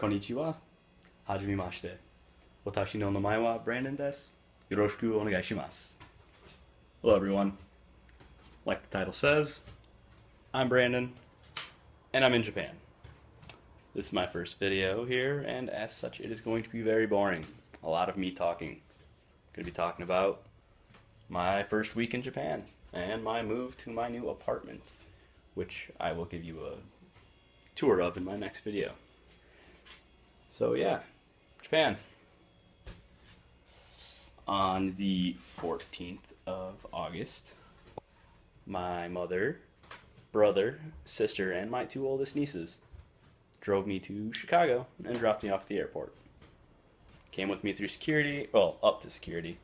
Konnichiwa. Hajimemashite. Watashi no namae wa Brandon desu. Yoroshiku onegai shimasu. Hello everyone. Like the title says, I'm Brandon, and I'm in Japan. This is my first video here, and as such it is going to be very boring. A lot of me talking. I'm going to be talking about my first week in Japan, and my move to my new apartment, which I will give you a tour of in my next video. So yeah, Japan. On the 14th of August, my mother, brother, sister, and my two oldest nieces drove me to Chicago and dropped me off at the airport. Came with me through security, well, up to security,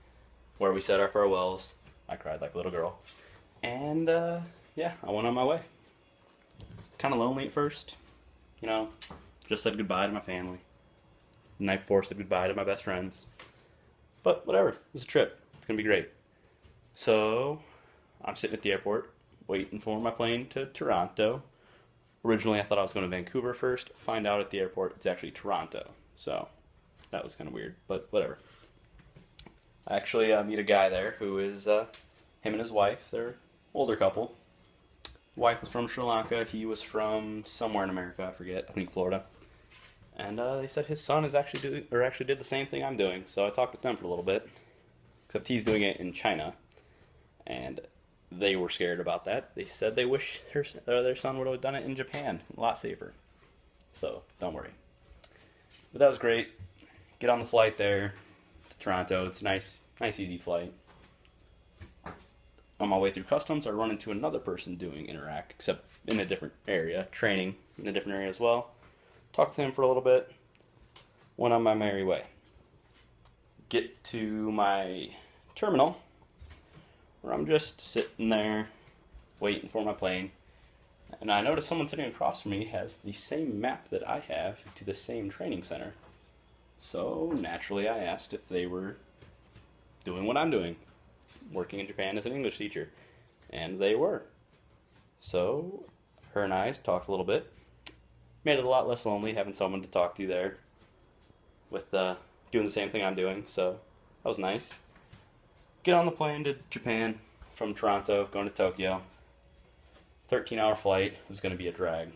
where we said our farewells. I cried like a little girl. And yeah, I went on my way. Kind of lonely at first, you know, just said goodbye to my family. The night before, said goodbye to my best friends. But whatever, it was a trip. It's gonna be great. So I'm sitting at the airport waiting for my plane to Toronto. Originally I thought I was going to Vancouver first. Find out at the airport it's actually Toronto. So that was kind of weird, but whatever. I actually meet a guy there who is him and his wife. They're an older couple. Wife was from Sri Lanka. He was from somewhere in America. I forget. I think Florida. And they said his son is actually did the same thing I'm doing. So I talked with them for a little bit. Except he's doing it in China, and they were scared about that. They said they wish their son would have done it in Japan. A lot safer. So don't worry. But that was great. Get on the flight there to Toronto. It's a nice easy flight. On my way through customs, I run into another person doing Interact, except in a different area, training in a different area as well. Talked to him for a little bit. Went on my merry way. Get to my terminal, where I'm just sitting there waiting for my plane, and I notice someone sitting across from me has the same map that I have to the same training center. So naturally I asked if they were doing what I'm doing, working in Japan as an English teacher, and they were. So her and I talked a little bit. Made it a lot less lonely having someone to talk to there with doing the same thing I'm doing, so that was nice. Get on the plane to Japan from Toronto, going to Tokyo. 13-hour flight. It was going to be a drag.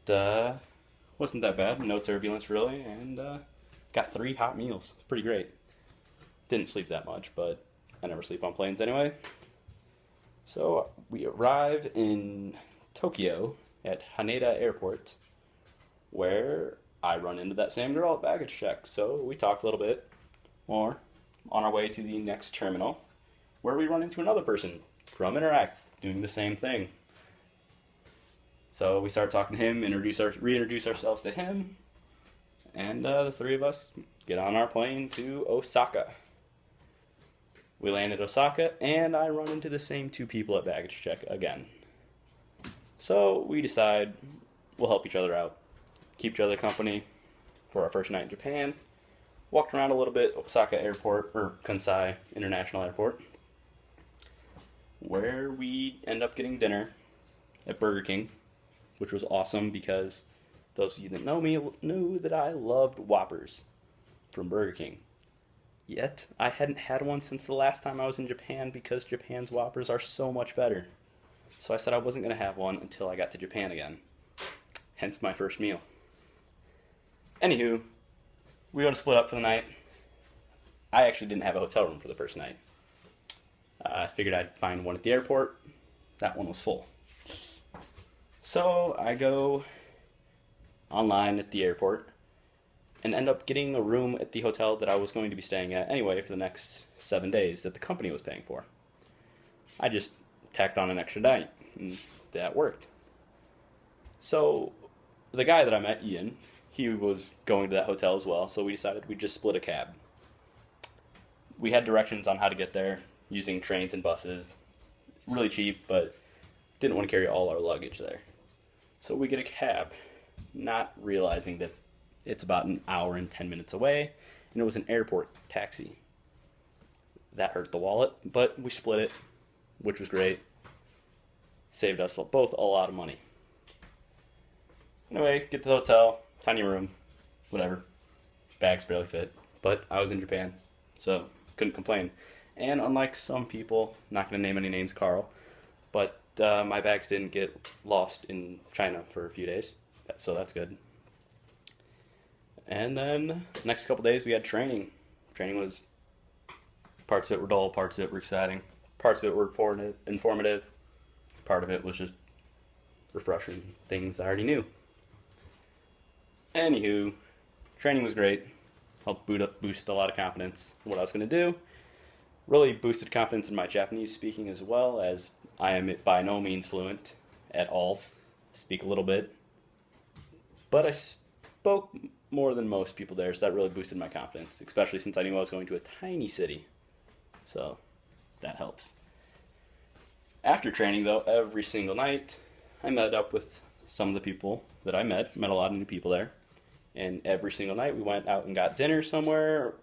But wasn't that bad. No turbulence really, and got 3 hot meals. Pretty great. Didn't sleep that much, but I never sleep on planes anyway. So we arrive in Tokyo at Haneda Airport, where I run into that same girl at baggage check. So we talked a little bit more on our way to the next terminal, where we run into another person from Interact doing the same thing. So we start talking to him, reintroduce ourselves to him, and the 3 of us get on our plane to Osaka. We land at Osaka, and I run into the same 2 people at baggage check again. So we decide we'll help each other out, keep each other company for our first night in Japan. Walked around a little bit, Osaka Airport, or Kansai International Airport, where we end up getting dinner at Burger King, which was awesome because those of you that know me knew that I loved Whoppers from Burger King. Yet, I hadn't had one since the last time I was in Japan because Japan's Whoppers are so much better. So I said I wasn't going to have one until I got to Japan again. Hence my first meal. Anywho, we were going to split up for the night. I actually didn't have a hotel room for the first night. I figured I'd find one at the airport. That one was full. So I go online at the airport and end up getting a room at the hotel that I was going to be staying at anyway for the next 7 days that the company was paying for. I just tacked on an extra night, and that worked. So the guy that I met, Ian, he was going to that hotel as well, so we decided we'd just split a cab. We had directions on how to get there using trains and buses. Really cheap, but didn't want to carry all our luggage there. So we get a cab, not realizing that it's about an hour and 10 minutes away, and it was an airport taxi. That hurt the wallet, but we split it, which was great. Saved us both a lot of money. Anyway, get to the hotel, tiny room, whatever. Bags barely fit. But I was in Japan, so couldn't complain. And unlike some people, not going to name any names, Carl, but my bags didn't get lost in China for a few days, so that's good. And then next couple days we had training. Training was, parts of it were dull, parts of it were exciting, parts of it were informative, part of it was just refreshing things I already knew. Anywho, training was great. Helped boost a lot of confidence in what I was going to do. Really boosted confidence in my Japanese speaking as well, as I am by no means fluent at all. Speak a little bit. But I spoke more than most people there, so that really boosted my confidence, especially since I knew I was going to a tiny city. So that helps. After training, though, every single night, I met up with some of the people that I met a lot of new people there. And every single night we went out and got dinner somewhere,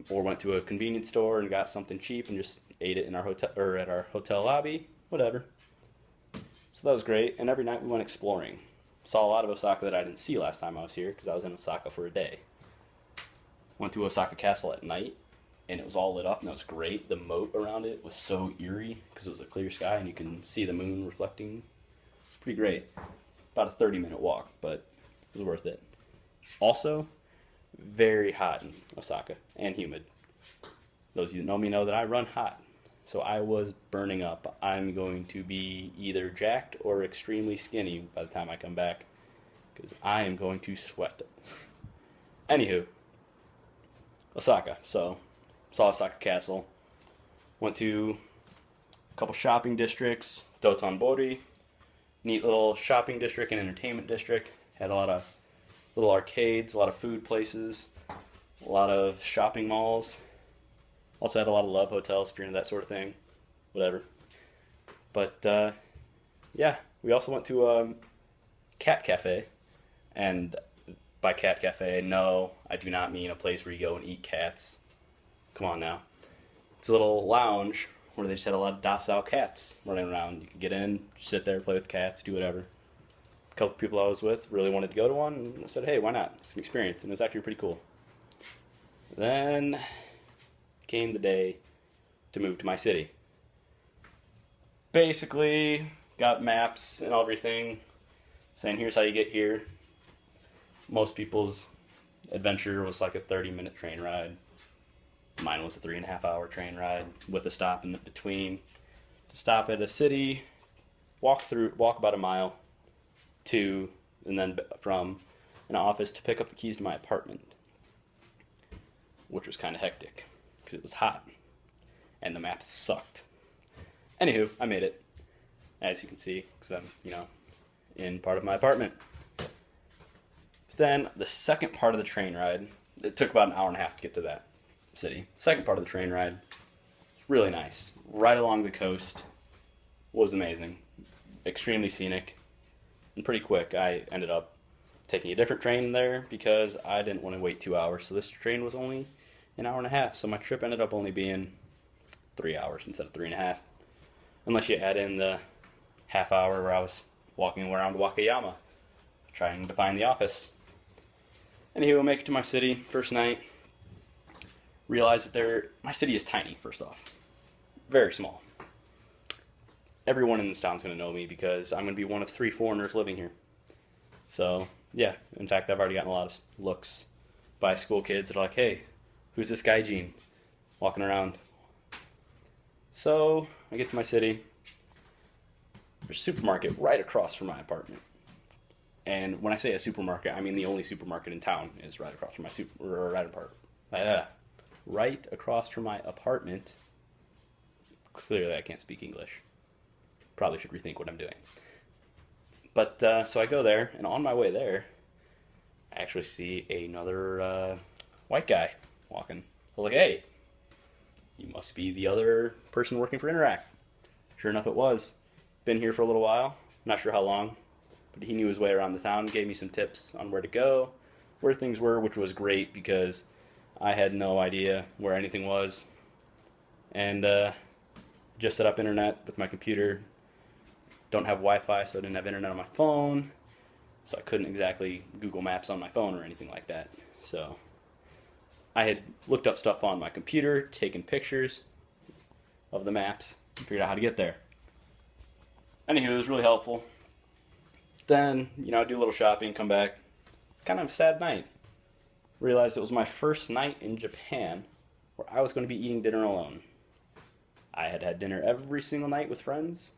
or went to a convenience store and got something cheap and just ate it in our hotel or at our hotel lobby, whatever. So that was great. And every night we went exploring. Saw a lot of Osaka that I didn't see last time I was here because I was in Osaka for a day. Went to Osaka Castle at night, and it was all lit up, and it was great. The moat around it was so eerie because it was a clear sky and you can see the moon reflecting. It's pretty great. About a 30-minute walk, but it was worth it. Also, very hot in Osaka and humid. Those of you that know me know that I run hot. So I was burning up. I'm going to be either jacked or extremely skinny by the time I come back, because I am going to sweat. Anywho, Osaka. So, saw Osaka Castle. Went to a couple shopping districts. Dotonbori, neat little shopping district and entertainment district. Had a lot of little arcades, a lot of food places, a lot of shopping malls. Also had a lot of love hotels if you're into that sort of thing. Whatever. But, yeah. We also went to a cat cafe. And by cat cafe, no, I do not mean a place where you go and eat cats. Come on now. It's a little lounge where they just had a lot of docile cats running around. You could get in, sit there, play with cats, do whatever. A couple people I was with really wanted to go to one, and I said, hey, why not? It's an experience, and it was actually pretty cool. Then came the day to move to my city. Basically, got maps and everything saying here's how you get here. Most people's adventure was like a 30-minute train ride. Mine was a 3.5-hour train ride with a stop in between. To stop at a city, walk about a mile to, and then from an office to pick up the keys to my apartment, which was kind of hectic because it was hot and the maps sucked. Anywho, I made it, as you can see, because I'm, in part of my apartment. But then the second part of the train ride, it took about an hour and a half to get to that city. Second part of the train ride was really nice. Right along the coast, was amazing. Extremely scenic and pretty quick. I ended up taking a different train there because I didn't want to wait 2 hours. So this train was only an hour and a half. So my trip ended up only being 3 hours instead of 3.5. Unless you add in the half hour where I was walking around Wakayama trying to find the office. Anywho, we'll make it to my city first night. Realize that my city is tiny, first off. Very small. Everyone in this town's going to know me because I'm going to be one of 3 foreigners living here. So, yeah. In fact, I've already gotten a lot of looks by school kids that are like, hey, who's this guy Gene walking around? So, I get to my city. There's a supermarket right across from my apartment. And when I say a supermarket, I mean the only supermarket in town is right across from right across from my apartment. Clearly, I can't speak English. Probably should rethink what I'm doing. But, so I go there, and on my way there, I actually see another white guy walking. I was like, hey, you must be the other person working for Interact. Sure enough, it was. Been here for a little while. Not sure how long. But he knew his way around the town, gave me some tips on where to go, where things were, which was great because I had no idea where anything was. And just set up internet with my computer. Don't have Wi-Fi, so I didn't have internet on my phone. so I couldn't exactly Google Maps on my phone or anything like that. So I had looked up stuff on my computer, taken pictures of the maps, and figured out how to get there. Anywho, it was really helpful. Then, do a little shopping, come back. It's kind of a sad night. Realized it was my first night in Japan where I was going to be eating dinner alone. I had had dinner every single night with friends,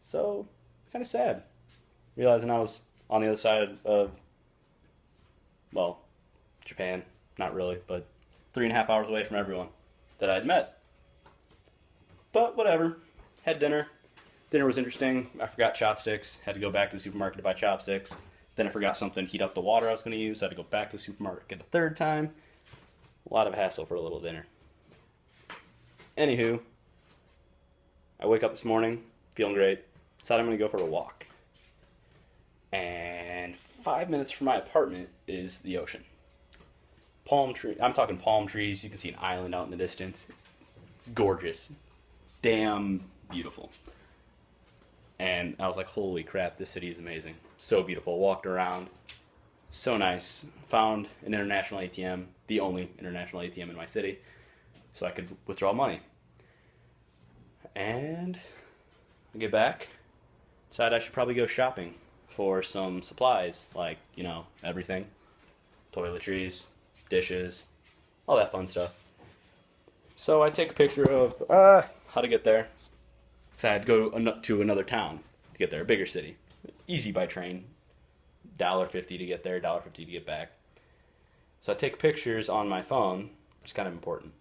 so it's kind of sad. Realizing I was on the other side of, well, Japan, not really, but 3.5 hours away from everyone that I'd met. But whatever, had dinner. Dinner was interesting. I forgot chopsticks, had to go back to the supermarket to buy chopsticks. Then I forgot something to heat up the water I was going to use, so I had to go back to the supermarket a third time. A lot of hassle for a little dinner. Anywho, I wake up this morning, feeling great, decided I'm going to go for a walk. And 5 minutes from my apartment is the ocean. Palm tree. I'm talking palm trees. You can see an island out in the distance. Gorgeous. Damn beautiful. And I was like, holy crap, this city is amazing. So beautiful. Walked around. So nice. Found an international ATM, the only international ATM in my city, so I could withdraw money. And I get back, decided I should probably go shopping for some supplies, like, everything. Toiletries, dishes, all that fun stuff. So I take a picture of how to get there. So I had to go to another town to get there, a bigger city. Easy by train. $1.50 to get there, $1.50 to get back. So I take pictures on my phone, which is kind of important.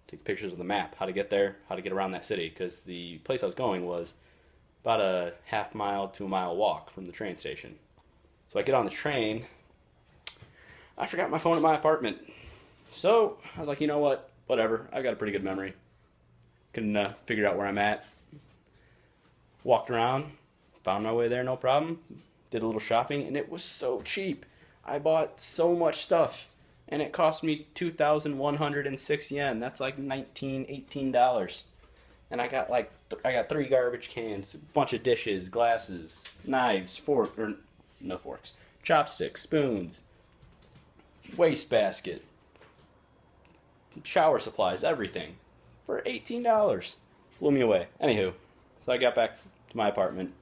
Take pictures of the map, how to get there, how to get around that city, because the place I was going was about a half-mile to a mile walk from the train station. So I get on the train. I forgot my phone at my apartment. So I was like, you know what? Whatever. I've got a pretty good memory. Can figure out where I'm at. Walked around, found my way there, no problem. Did a little shopping, and it was so cheap. I bought so much stuff, and it cost me 2,106 yen. That's like $18. And I got 3 garbage cans, a bunch of dishes, glasses, knives, no forks, chopsticks, spoons, wastebasket, shower supplies, everything for $18. Blew me away. Anywho, so I got back to my apartment.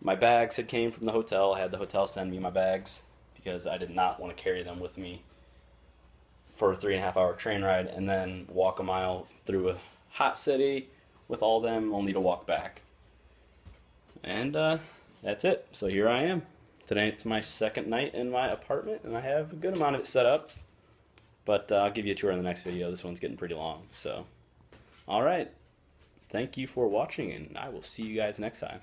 My bags had came from the hotel. I had the hotel send me my bags because I did not want to carry them with me for a 3.5-hour train ride and then walk a mile through a hot city with all them only to walk back. And that's it. So here I am. Today it's my second night in my apartment and I have a good amount of it set up. But I'll give you a tour in the next video. This one's getting pretty long. So, alright. Thank you for watching and I will see you guys next time.